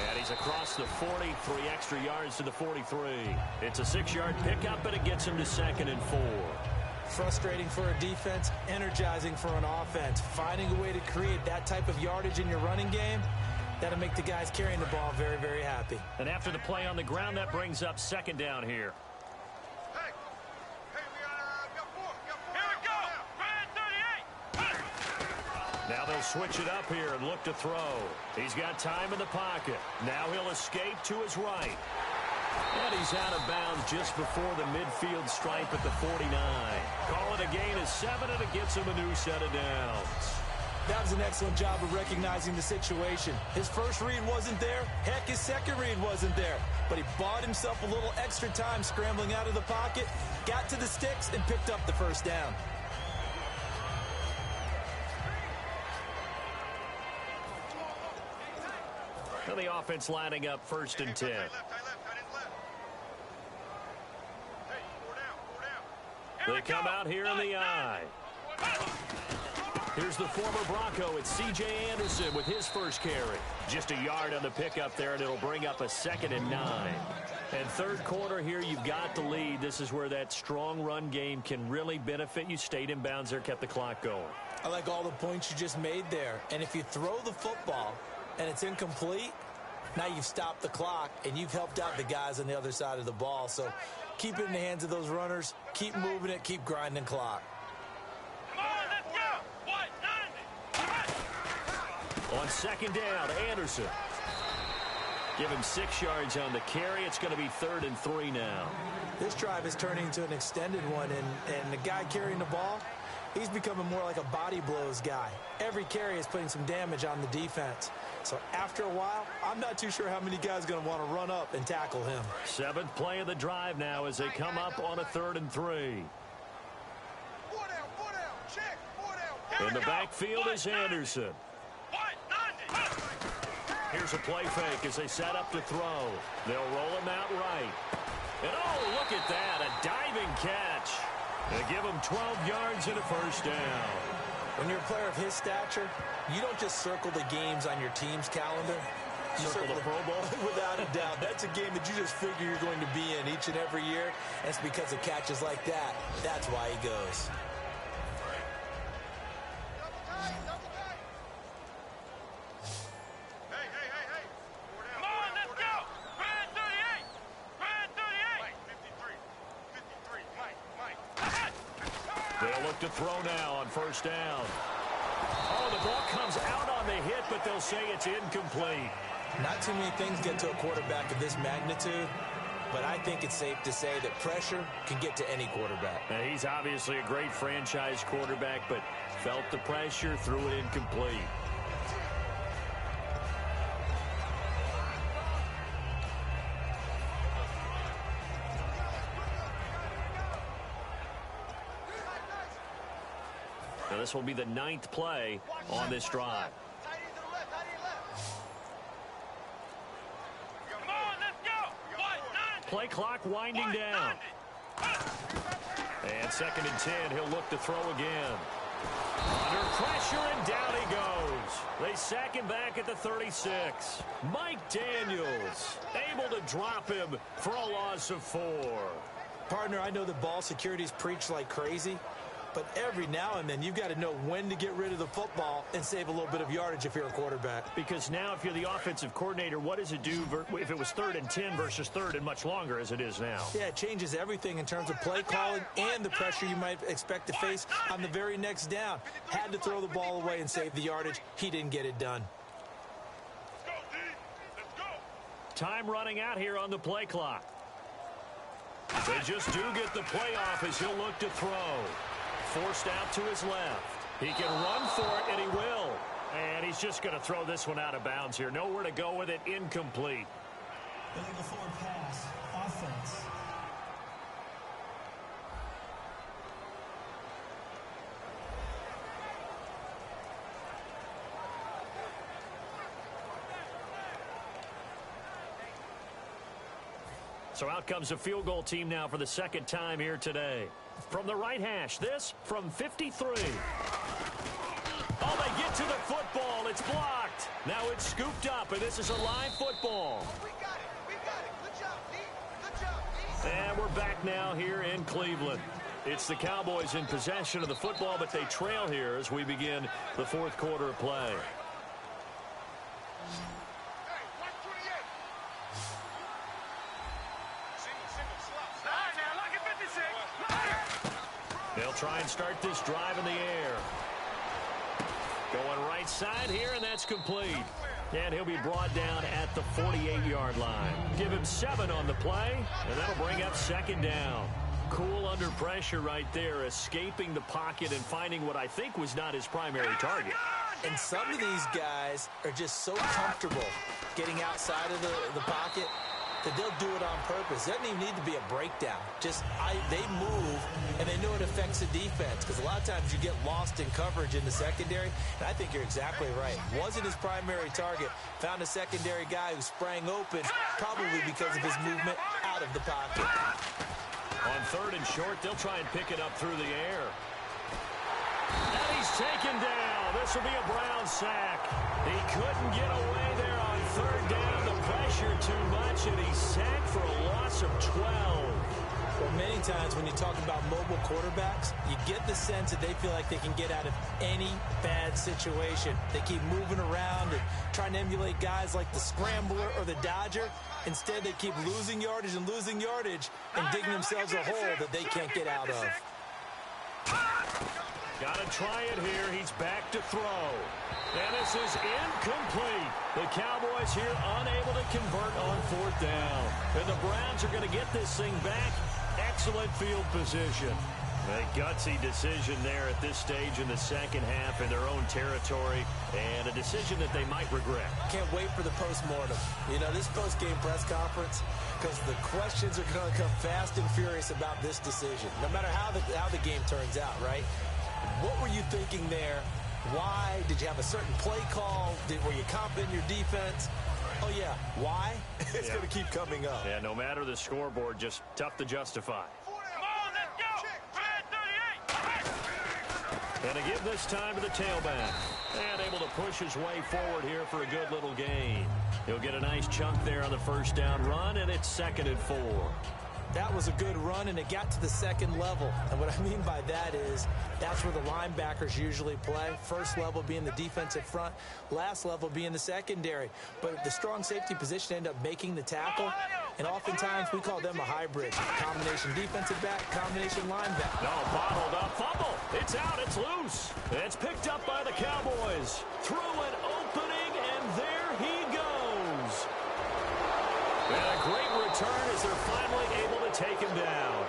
C: And he's across the 40, 3 extra yards to the 43. It's a 6-yard pickup, but it gets him to 2nd and 4.
D: Frustrating for a defense, energizing for an offense. Finding a way to create that type of yardage in your running game, that'll make the guys carrying the ball very, very happy.
C: And after the play on the ground, that brings up 2nd down here.
A: Hey, we got 4. Here we go. Brand 38.
C: Now they'll switch it up here and look to throw. He's got time in the pocket. Now he'll escape to his right. And he's out of bounds just before the midfield stripe at the 49. Call it a gain of 7, and it gets him a new set of downs.
D: That was an excellent job of recognizing the situation. His first read wasn't there. Heck, his second read wasn't there. But he bought himself a little extra time scrambling out of the pocket, got to the sticks, and picked up the 1st down.
C: And the offense lining up 1st and 10. They come out here in the eye. Here's the former Bronco. It's C.J. Anderson with his first carry. Just a yard on the pickup there, and it'll bring up a 2nd and 9. And 3rd quarter here, you've got the lead. This is where that strong run game can really benefit you. Stayed in bounds there, kept the clock going.
D: I like all the points you just made there. And if you throw the football and it's incomplete, now you've stopped the clock and you've helped out the guys on the other side of the ball. So keep it in the hands of those runners. Keep moving it. Keep grinding clock.
A: Come on, let's go. What? 90.
C: On 2nd down, Anderson. Give him 6 yards on the carry. It's going to be 3rd and 3 now.
D: This drive is turning into an extended one, and the guy carrying the ball, he's becoming more like a body blows guy. Every carry is putting some damage on the defense. So after a while, I'm not too sure how many guys are going to want to run up and tackle him.
C: 7th play of the drive now as they come up on a 3rd and 3.
A: 4 down. Check. 4 down.
C: In the backfield is Anderson.
A: What? 90.
C: Here's a play fake as they set up to throw. They'll roll him out right. And oh, look at that, a diving catch. They give him 12 yards and a first down.
D: When you're a player of his stature, you don't just circle the games on your team's calendar. You
C: Circle the Pro Bowl?
D: Without a doubt. That's a game that you just figure you're going to be in each and every year. And it's because of catches like that. That's why he goes.
C: They'll look to throw now on first down. Oh, the ball comes out on the hit, but they'll say it's incomplete.
D: Not too many things get to a quarterback of this magnitude, but I think it's safe to say that pressure can get to any quarterback.
C: Now, he's obviously a great franchise quarterback, but felt the pressure, threw it incomplete. Now, this will be the 9th play on this drive. Play clock winding down. And 2nd and 10, he'll look to throw again. Under pressure, and down he goes. They sack him back at the 36. Mike Daniels able to drop him for a loss of 4.
D: Partner, I know that ball security is preached like crazy, but every now and then you've got to know when to get rid of the football and save a little bit of yardage if you're a quarterback.
C: Because now if you're the offensive coordinator, what does it do if it was 3rd and 10 versus 3rd and much longer as it is now?
D: Yeah, it changes everything in terms of play calling and the pressure you might expect to face on the very next down. Had to throw the ball away and save the yardage. He didn't get it done.
C: Time running out here on the play clock. They just do get the play off as he'll look to throw. Forced out to his left. He can run for it, and he will. And he's just going to throw this one out of bounds here. Nowhere to go with it. Incomplete.
E: Illegal forward pass. Offense.
C: So out comes a field goal team now for the 2nd time here today. From the right hash, this from 53. Oh, they get to the football. It's blocked. Now it's scooped up, and this is a live football.
A: We got it. We got it. Good job, D. Good job, D.
C: And we're back now here in Cleveland. It's the Cowboys in possession of the football, but they trail here as we begin the 4th quarter of play. They'll try and start this drive in the air. Going right side here, and that's complete. And he'll be brought down at the 48-yard line. Give him 7 on the play, and that'll bring up 2nd down. Cool under pressure right there, escaping the pocket and finding what I think was not his primary target.
D: And some of these guys are just so comfortable getting outside of the pocket that they'll do it on purpose. It doesn't even need to be a breakdown. They move, and they know it affects the defense, because a lot of times you get lost in coverage in the secondary, and I think you're exactly right. Wasn't his primary target. Found a secondary guy who sprang open, probably because of his movement out of the pocket.
C: On 3rd and short, they'll try and pick it up through the air. And he's taken down. This will be a Brown sack. He couldn't get away there on 3rd down. The pressure too much, and he's sacked for a loss of 12.
D: Well, many times when you talk about mobile quarterbacks, you get the sense that they feel like they can get out of any bad situation. They keep moving around and trying to emulate guys like the Scrambler or the Dodger. Instead, they keep losing yardage and digging themselves a hole that they can't get out of.
C: Got to try it here. He's back to throw. And this is incomplete. The Cowboys here unable to convert on 4th down. And the Browns are going to get this thing back. Excellent field position. A gutsy decision there at this stage in the 2nd half in their own territory, and a decision that they might regret.
D: Can't wait for the post-mortem. You know, this post-game press conference, because the questions are going to come fast and furious about this decision, no matter how the game turns out, right? What were you thinking there Why? Did you have a certain play call? Were you confident in your defense? Oh, yeah. Why? It's going to keep coming up.
C: Yeah, no matter the scoreboard, just tough to justify.
A: Come on, let's go! Red 38!
C: And a give this time to the tailback. And able to push his way forward here for a good little gain. He'll get a nice chunk there on the first down run, and it's 2nd and 4.
D: That was a good run, and it got to the second level. And what I mean by that is that's where the linebackers usually play. First level being the defensive front, last level being the secondary. But the strong safety position ended up making the tackle, and oftentimes we call them a hybrid. Combination defensive back, combination linebacker.
C: No, bottled up, fumble. It's out, it's loose. It's picked up by the Cowboys. Through an opening, and there he goes. And a great return as they're finally able to take him down.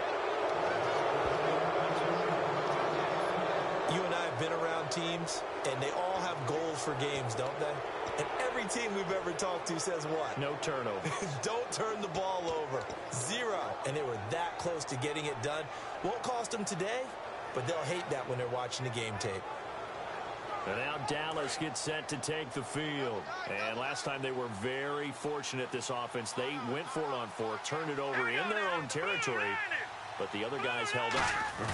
D: You and I have been around teams, and they all have goals for games, don't they? And every team we've ever talked to says what?
C: No turnover.
D: Don't turn the ball over. 0. And they were that close to getting it done. Won't cost them today, but they'll hate that when they're watching the game tape.
C: And now Dallas gets set to take the field. And last time they were very fortunate, this offense. They went for it on 4, turned it over in their own territory, but the other guys held up.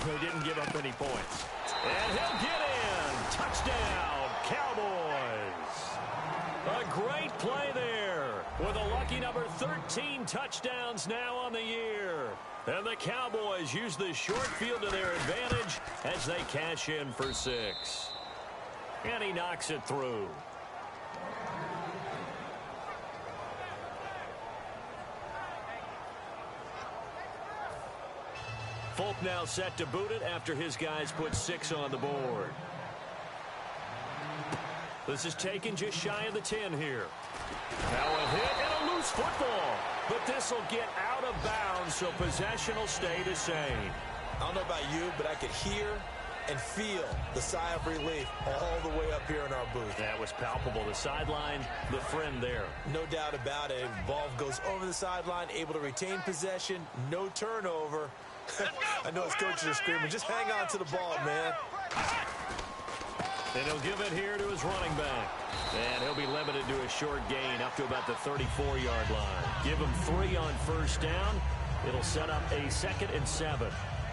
C: They didn't give up any points. And he'll get in. Touchdown, Cowboys. A great play there with a lucky number 13 touchdowns now on the year. And the Cowboys use the short field to their advantage as they cash in for 6. And he knocks it through. Folk now set to boot it after his guys put 6 on the board. This is taken just shy of the 10 here. Now a hit and a loose football. But this will get out of bounds, so possession will stay the same.
D: I don't know about you, but I could hear and feel the sigh of relief all the way up here in our booth.
C: That was palpable. The sideline, the friend there.
D: No doubt about it. Ball goes over the sideline, able to retain possession, no turnover. I know his coaches are screaming, just hang on to the ball, man.
C: And he'll give it here to his running back. And he'll be limited to a short gain up to about the 34-yard line. Give him 3 on first down. It'll set up a 2nd and 7.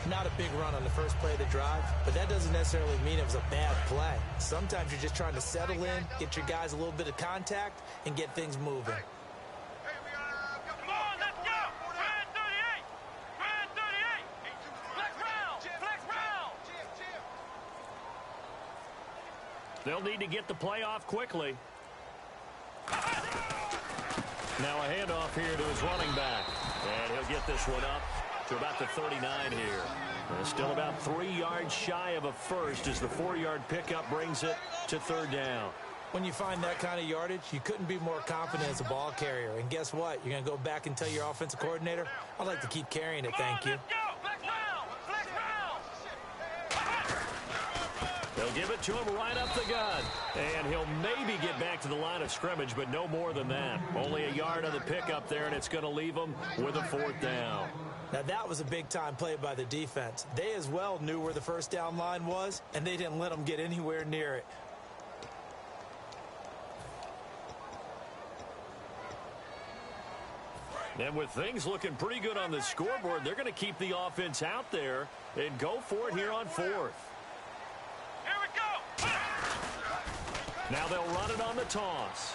D: Not a big run on the first play of the drive, but that doesn't necessarily mean it was a bad play. Sometimes you're just trying to settle in, get your guys a little bit of contact, and get things moving.
A: Come on, let's go! Red 38! Red 38! Flex round! Flex round!
C: They'll need to get the play off quickly. Now a handoff here to his running back. And he'll get this one up to about the 39 here. And still about 3 yards shy of a first as the 4-yard pickup brings it to 3rd down.
D: When you find that kind of yardage, you couldn't be more confident as a ball carrier. And guess what? You're going to go back and tell your offensive coordinator, I'd like to keep carrying it, thank you.
C: They'll give it to him right up the gut. And he'll maybe get back to the line of scrimmage, but no more than that. Only a yard on the pickup there, and it's going to leave him with a 4th down.
D: Now, that was a big-time play by the defense. They as well knew where the first down line was, and they didn't let them get anywhere near it.
C: And with things looking pretty good on the scoreboard, they're going to keep the offense out there and go for it here on 4th.
A: Here we go!
C: Now they'll run it on the toss.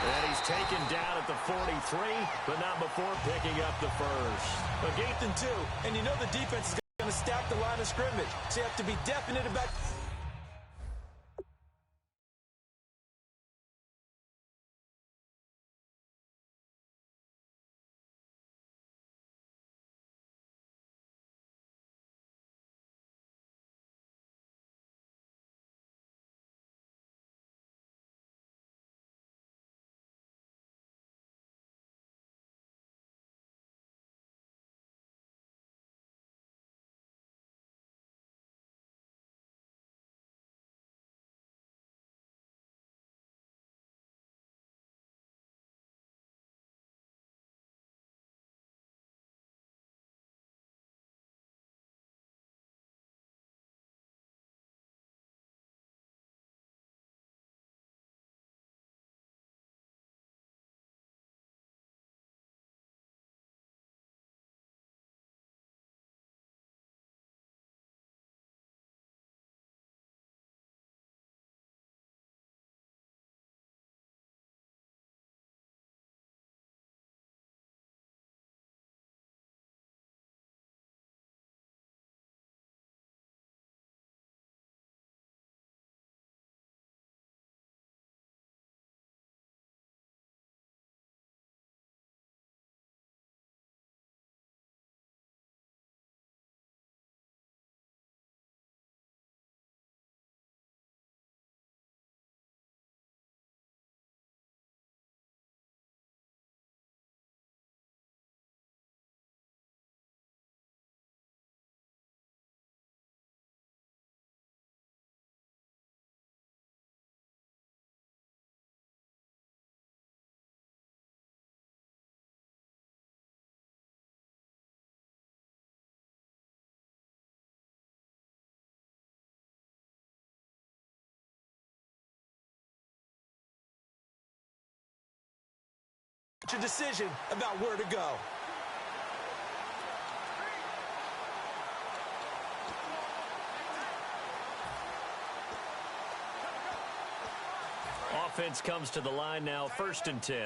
C: And he's taken down at the 43, but not before picking up the first.
D: A gain and 2, and you know the defense is going to stack the line of scrimmage, so you have to be definite about your decision about where to go.
C: Offense comes to the line now, 1st and 10.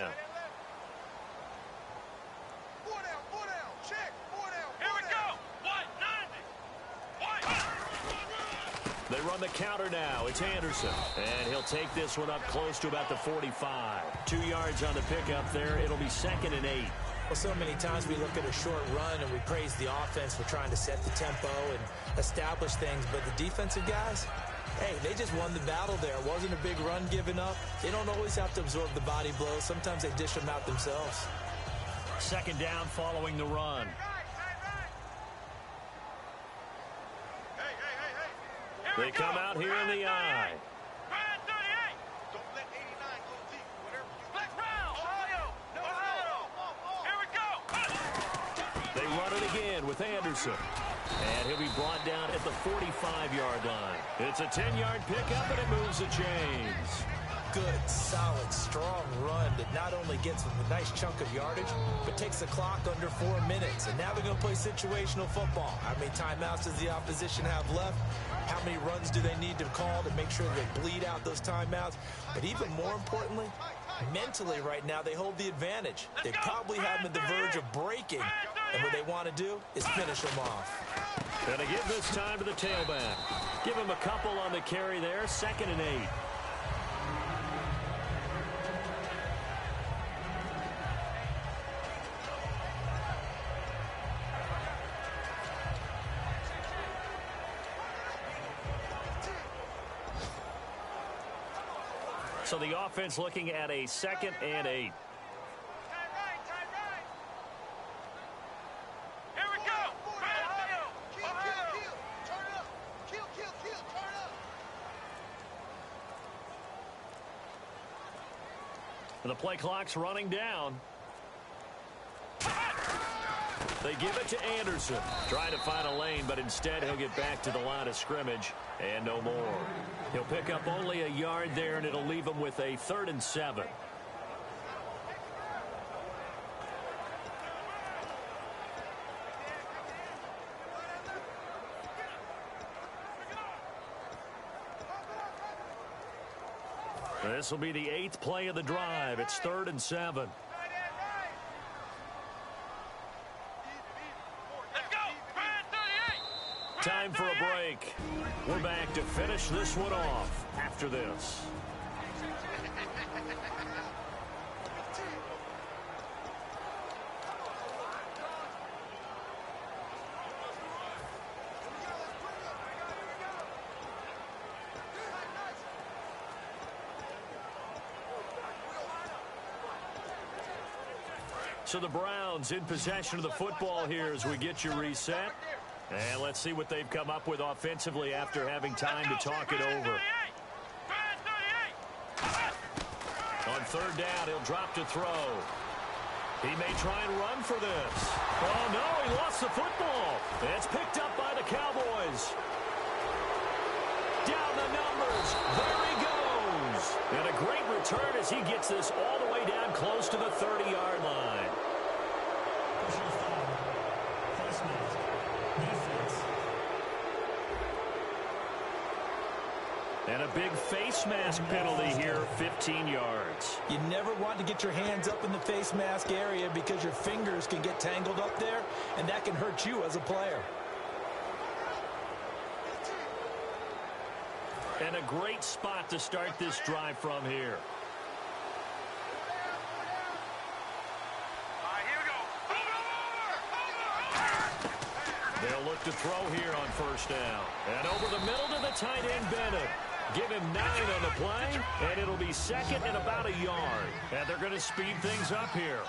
C: They run the counter now. It's Anderson. And he'll take this one up close to about the 45. 2 yards on the pickup there. It'll be 2nd and 8.
D: Well, so many times we look at a short run and we praise the offense for trying to set the tempo and establish things. But the defensive guys, hey, they just won the battle there. It wasn't a big run given up. They don't always have to absorb the body blows. Sometimes they dish them out themselves.
C: 2nd down following the run. They come out here in the I.
A: Don't let 89 go deep. Whatever you Black round. Ohio. Here we go.
C: They run it again with Anderson. And he'll be brought down at the 45-yard line. It's a 10-yard pickup, and it moves the chains.
D: Good, solid, strong run that not only gets them a nice chunk of yardage, but takes the clock under 4 minutes. And now they're going to play situational football. How many timeouts does the opposition have left? How many runs do they need to call to make sure they bleed out those timeouts? But even more importantly, mentally right now, they hold the advantage. They probably have them at the verge of breaking. And what they want to do is finish them off.
C: Going to give this time to the tailback. Give him a couple on the carry there, 2nd and 8. So the offense looking at a 2nd and 8.
A: Here we go. Ohio. Turn it up. Kill. Turn it up.
C: The play clock's running down. They give it to Anderson. Trying to find a lane, but instead he'll get back to the line of scrimmage. And no more. He'll pick up only a yard there, and it'll leave him with a 3rd and 7. This will be the 8th play of the drive. It's 3rd and 7. Time for a break. We're back to finish this one off after this. So the Browns in possession of the football here as we get you reset. And let's see what they've come up with offensively after having time to talk it over. On 3rd down, he'll drop to throw. He may try and run for this. Oh, no, he lost the football. It's picked up by the Cowboys. Down the numbers. There he goes. And a great return as he gets this all the way down close to the 30-yard line. And a big face mask penalty here, 15 yards.
D: You never want to get your hands up in the face mask area because your fingers can get tangled up there, and that can hurt you as a player.
C: And a great spot to start this drive from here. They'll look to throw here on 1st down. And over the middle to the tight end, Bennett. Give him 9 on the play, and it'll be 2nd and about a yard. And they're going to speed things up here.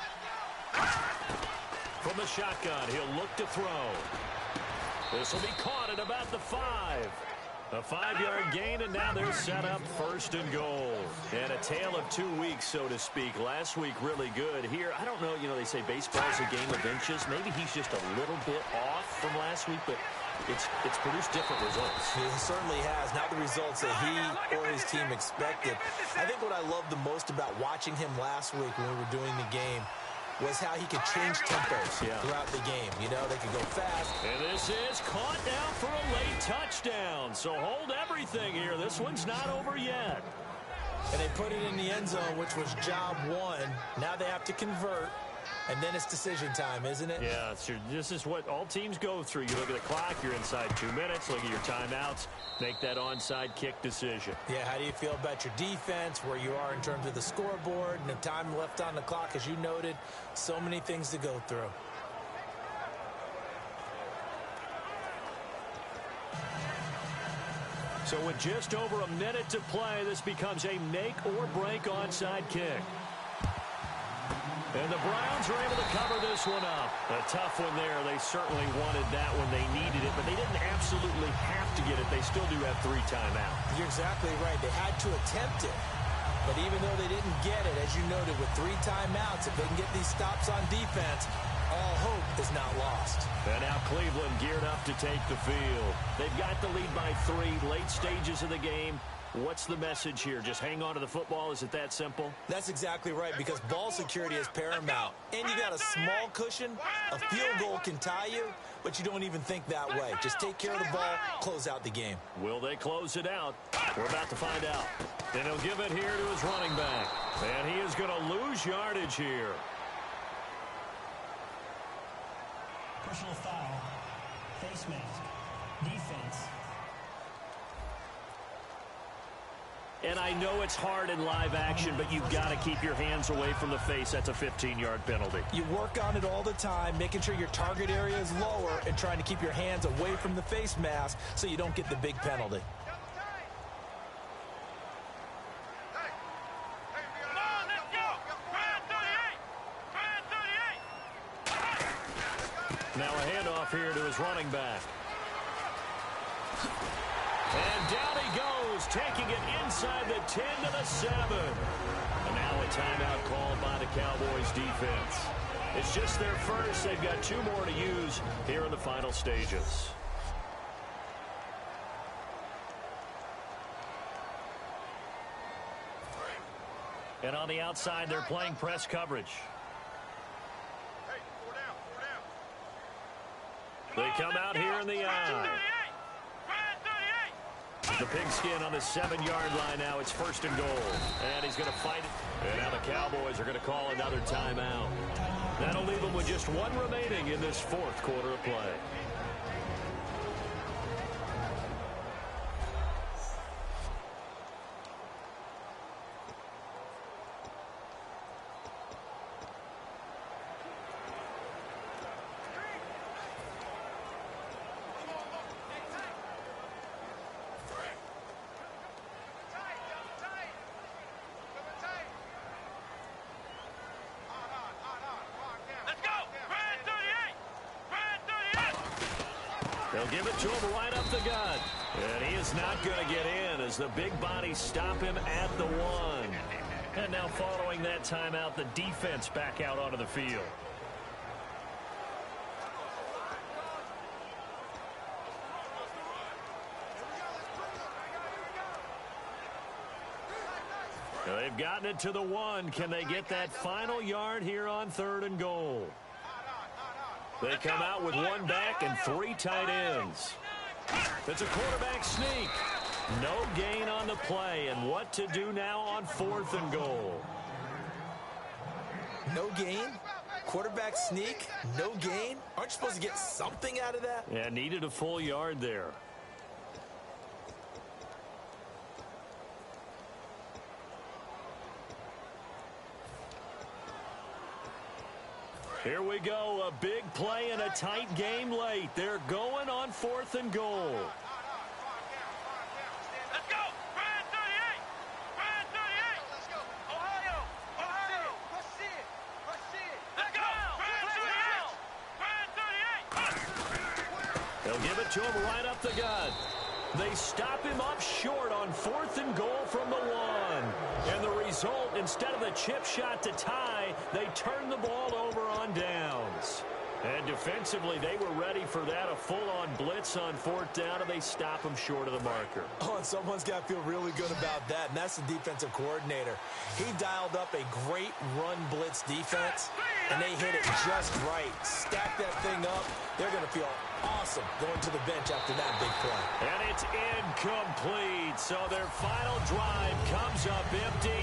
C: From the shotgun, he'll look to throw. This will be caught at about the 5. A 5-yard gain, and now they're set up 1st and goal. And a tale of 2 weeks, so to speak. Last week, really good. Here, I don't know, they say baseball's a game of inches. Maybe he's just a little bit off from last week, but it's produced different results.
D: He certainly has. Not the results that he or his team expected. I think what I loved the most about watching him last week when we were doing the game was how he could change tempos throughout the game. You know, they could go fast.
C: And this is caught down for a late touchdown. So hold everything here. This one's not over yet.
D: And they put it in the end zone, which was job one. Now they have to convert. And then it's decision time, isn't it?
C: Yeah, this is what all teams go through. You look at the clock, you're inside 2 minutes, look at your timeouts, make that onside kick decision.
D: Yeah, how do you feel about your defense, where you are in terms of the scoreboard, and the time left on the clock, as you noted, so many things to go through.
C: So with just over a minute to play, this becomes a make-or-break onside kick. And the Browns are able to cover this one up. A tough one there. They certainly wanted that when they needed it, but they didn't absolutely have to get it. They still do have 3 timeouts.
D: You're exactly right. They had to attempt it. But even though they didn't get it, as you noted, with 3 timeouts, if they can get these stops on defense, all hope is not lost.
C: And now Cleveland geared up to take the field. They've got the lead by 3, late stages of the game. What's the message here? Just hang on to the football? Is it that simple?
D: That's exactly right, because ball security is paramount. And you got a small cushion. A field goal can tie you, but you don't even think that way. Just take care of the ball, close out the game.
C: Will they close it out? We're about to find out. And he'll give it here to his running back. And he is going to lose yardage here.
E: Personal foul. Face mask. Defense.
C: And I know it's hard in live action, but you've got to keep your hands away from the face. That's a 15-yard penalty.
D: You work on it all the time, making sure your target area is lower and trying to keep your hands away from the face mask so you don't get the big penalty.
C: Now a handoff here to his running back. And down he goes, taking it inside the 10 to the 7. And now a timeout called by the Cowboys defense. It's just their first. They've got 2 more to use here in the final stages. And on the outside, they're playing press coverage. They come out here in the eye. The pigskin on the 7-yard line now. It's 1st and goal. And he's going to fight it. And now the Cowboys are going to call another timeout. That'll leave them with just 1 remaining in this 4th quarter of play. They'll give it to him right up the gut. And he is not going to get in as the big bodies stop him at the 1. And now following that timeout, the defense back out onto the field. They've gotten it to the 1. Can they get that final yard here on 3rd and goal? They come out with 1 back and 3 tight ends. It's a quarterback sneak. No gain on the play. And what to do now on 4th and goal?
D: No gain? Quarterback sneak? No gain? Aren't you supposed to get something out of that?
C: Yeah, needed a full yard there. Here we go, a big play and a tight game late. They're going on 4th and goal.
A: Let's go! Brand 38! Brand 38! Let's go! Ohio! Ohio! Let's see it! Let's see it! Let's go! Brand 38!
C: They'll give it to him right up the gut. They stop him up short on 4th and goal from the 1. And the result, instead of the chip shot to tie, they turn the ball over on downs. And defensively, they were ready for that, a full-on blitz on 4th down, and they stop them short of the marker.
D: Oh, and someone's got to feel really good about that, and that's the defensive coordinator. He dialed up a great run blitz defense, and they hit it just right. Stack that thing up. They're going to feel awesome going to the bench after that big play.
C: And it's incomplete. So their final drive comes up empty.